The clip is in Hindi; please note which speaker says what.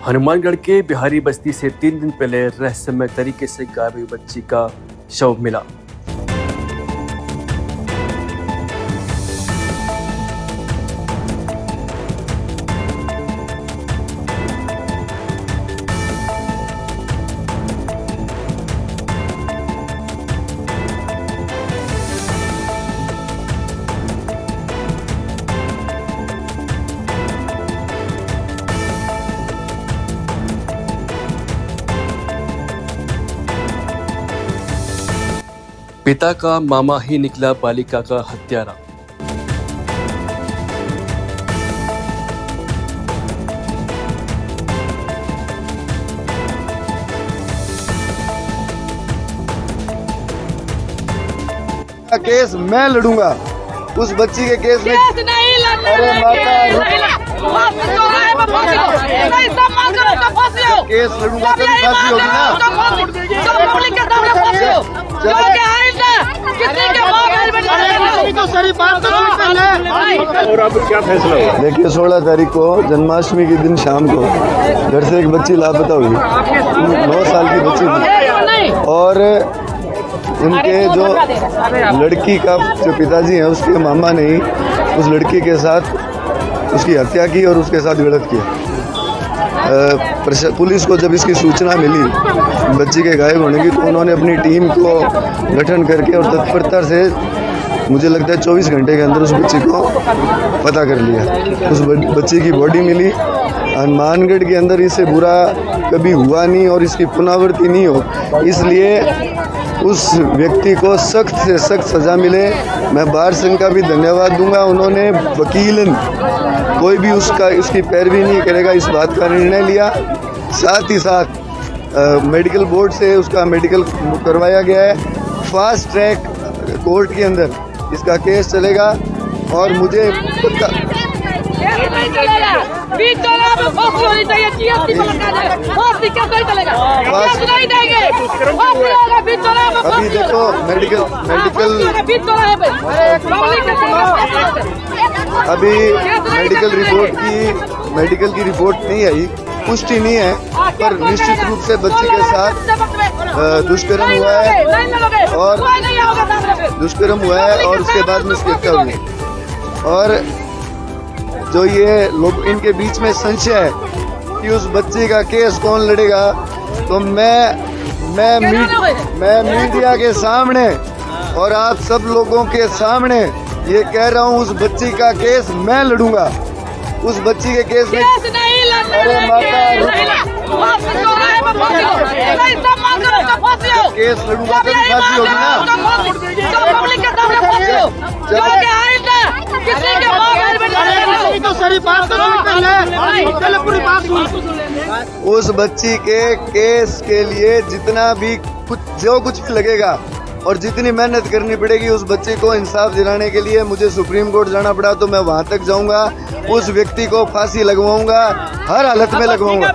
Speaker 1: हनुमानगढ़ के बिहारी बस्ती से 3 दिन पहले रहस्यमय तरीके से गायब हुई बच्ची का शव मिला। पिता का मामा ही निकला बालिका का हत्यारा।
Speaker 2: केस मैं लड़ूंगा, उस बच्ची के केस में
Speaker 3: नहीं लड़ने।
Speaker 2: अरे केस लड़ूंगा तभी फांसी होगी ना।
Speaker 4: और अब क्या फैसला हुआ?
Speaker 2: देखिए 16 तारीख को जन्माष्टमी के दिन शाम को घर से एक बच्ची लापता हुई, 9 साल की बच्ची थी। और उनके जो लड़की का जो पिताजी हैं उसके मामा ने ही उस लड़की के साथ उसकी हत्या की और उसके साथ गलत किया। पुलिस को जब इसकी सूचना मिली बच्ची के गायब होने की, तो उन्होंने अपनी टीम को गठन करके और तत्परता से मुझे लगता है 24 घंटे के अंदर उस बच्ची को पता कर लिया। उस बच्ची की बॉडी मिली। हनुमानगढ़ के अंदर इससे बुरा कभी हुआ नहीं और इसकी पुनरावृत्ति नहीं हो, इसलिए उस व्यक्ति को सख्त से सख्त सज़ा मिले। मैं बार संघ का भी धन्यवाद दूंगा, उन्होंने वकीलन कोई भी उसकी पैरवी नहीं करेगा इस बात का निर्णय लिया। साथ ही साथ मेडिकल बोर्ड से उसका मेडिकल करवाया गया है। फास्ट ट्रैक कोर्ट के अंदर इसका केस चलेगा और मुझे अभी देखो मेडिकल की रिपोर्ट नहीं आई, पुष्टि नहीं है, पर निश्चित रूप से बच्ची के साथ दुष्कर्म हुआ है और उसके बाद में इसकी हत्या हुई। और जो ये लोग इनके बीच में संशय है कि उस बच्ची का केस कौन लड़ेगा, तो मैं मीडिया के सामने और आप सब लोगों के सामने ये कह रहा हूँ, उस बच्ची का केस मैं लड़ूंगा। उस बच्ची के केस में अरे केस लड़ूंगा तभी फांसी होगी ना। उस बच्ची के केस के लिए जितना भी जो कुछ भी लगेगा और जितनी मेहनत करनी पड़ेगी उस बच्चे को इंसाफ दिलाने के लिए, मुझे सुप्रीम कोर्ट जाना पड़ा तो मैं वहां तक जाऊंगा, उस व्यक्ति को फांसी लगवाऊंगा, हर हालत में लगवाऊंगा।